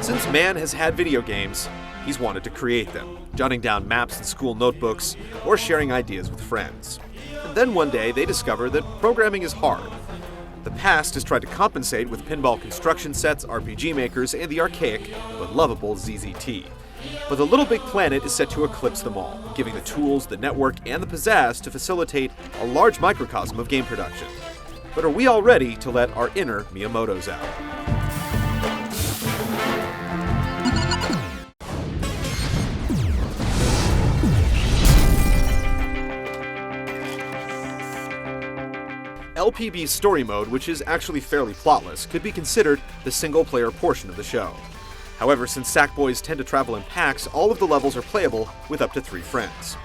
Since man has had video games, he's wanted to create them, jotting down maps in school notebooks or sharing ideas with friends. And then one day they discover that programming is hard. The past has tried to compensate with pinball construction sets, RPG makers, and the archaic but lovable ZZT. But the LittleBigPlanet is set to eclipse them all, giving the tools, the network, and the pizzazz to facilitate a large microcosm of game production. But are we all ready to let our inner Miyamotos out? LPB's story mode, which is actually fairly plotless, could be considered the single-player portion of the show. However, since Sackboys tend to travel in packs, all of the levels are playable with up to 3 friends.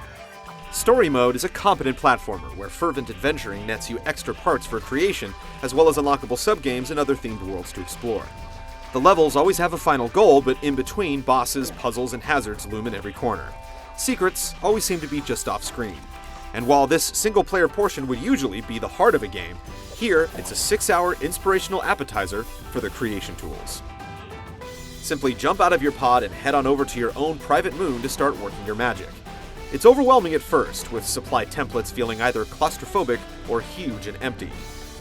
Story mode is a competent platformer where fervent adventuring nets you extra parts for creation, as well as unlockable subgames and other themed worlds to explore. The levels always have a final goal, but in between, bosses, puzzles, and hazards loom in every corner. Secrets always seem to be just off-screen. And while this single-player portion would usually be the heart of a game, here it's a 6-hour inspirational appetizer for the creation tools. Simply jump out of your pod and head on over to your own private moon to start working your magic. It's overwhelming at first, with supply templates feeling either claustrophobic or huge and empty.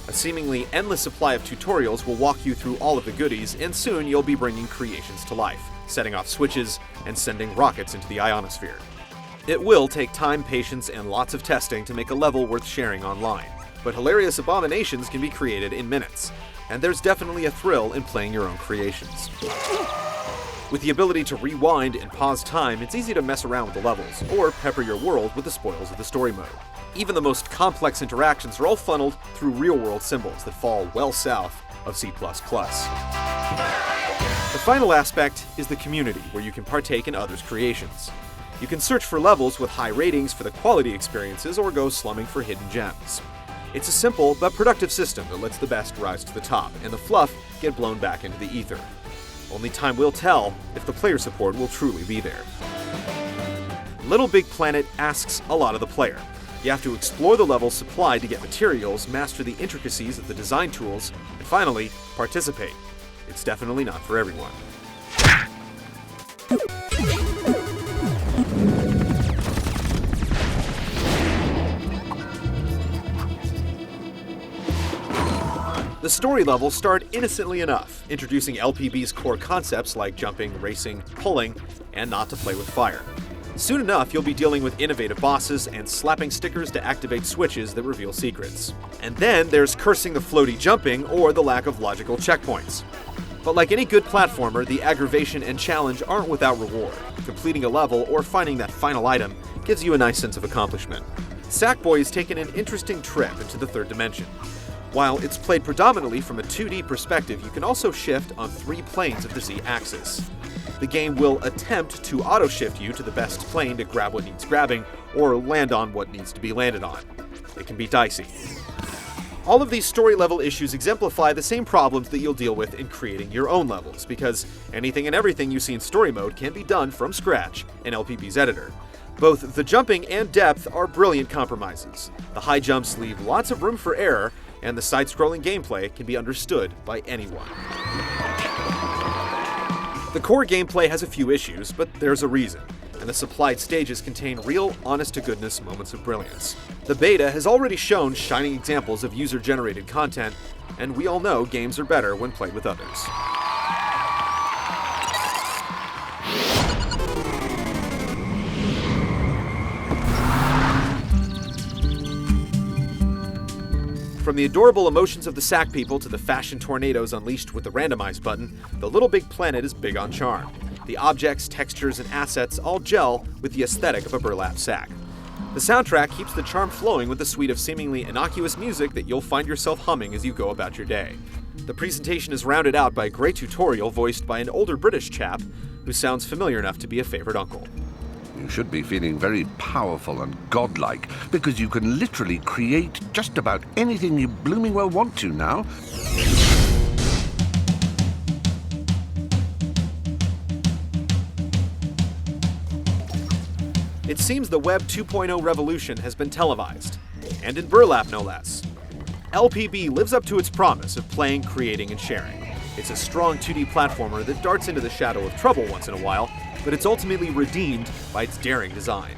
A seemingly endless supply of tutorials will walk you through all of the goodies, and soon you'll be bringing creations to life, setting off switches and sending rockets into the ionosphere. It will take time, patience, and lots of testing to make a level worth sharing online, but hilarious abominations can be created in minutes, and there's definitely a thrill in playing your own creations. With the ability to rewind and pause time, it's easy to mess around with the levels, or pepper your world with the spoils of the story mode. Even the most complex interactions are all funneled through real-world symbols that fall well south of C++. The final aspect is the community, where you can partake in others' creations. You can search for levels with high ratings for the quality experiences or go slumming for hidden gems. It's a simple but productive system that lets the best rise to the top and the fluff get blown back into the ether. Only time will tell if the player support will truly be there. LittleBigPlanet asks a lot of the player. You have to explore the levels supplied to get materials, master the intricacies of the design tools, and finally, participate. It's definitely not for everyone. The story levels start innocently enough, introducing LPB's core concepts like jumping, racing, pulling, and not to play with fire. Soon enough, you'll be dealing with innovative bosses and slapping stickers to activate switches that reveal secrets. And then there's cursing the floaty jumping or the lack of logical checkpoints. But like any good platformer, the aggravation and challenge aren't without reward. Completing a level or finding that final item gives you a nice sense of accomplishment. Sackboy has taken an interesting trip into the third dimension. While it's played predominantly from a 2D perspective, you can also shift on 3 planes of the Z-axis. The game will attempt to auto-shift you to the best plane to grab what needs grabbing, or land on what needs to be landed on. It can be dicey. All of these story-level issues exemplify the same problems that you'll deal with in creating your own levels, because anything and everything you see in story mode can be done from scratch in LPB's editor. Both the jumping and depth are brilliant compromises. The high jumps leave lots of room for error, and the side-scrolling gameplay can be understood by anyone. The core gameplay has a few issues, but there's a reason, and the supplied stages contain real, honest-to-goodness moments of brilliance. The beta has already shown shining examples of user-generated content, and we all know games are better when played with others. From the adorable emotions of the Sack people to the fashion tornadoes unleashed with the randomize button, the LittleBigPlanet is big on charm. The objects, textures, and assets all gel with the aesthetic of a burlap sack. The soundtrack keeps the charm flowing with a suite of seemingly innocuous music that you'll find yourself humming as you go about your day. The presentation is rounded out by a great tutorial voiced by an older British chap who sounds familiar enough to be a favorite uncle. You should be feeling very powerful and godlike, because you can literally create just about anything you blooming well want to now. It seems the Web 2.0 revolution has been televised, and in burlap no less. LPB lives up to its promise of playing, creating, and sharing. It's a strong 2D platformer that darts into the shadow of trouble once in a while, but it's ultimately redeemed by its daring design.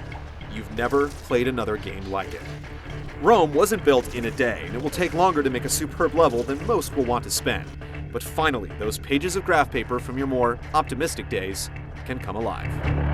You've never played another game like it. Rome wasn't built in a day, and it will take longer to make a superb level than most will want to spend. But finally, those pages of graph paper from your more optimistic days can come alive.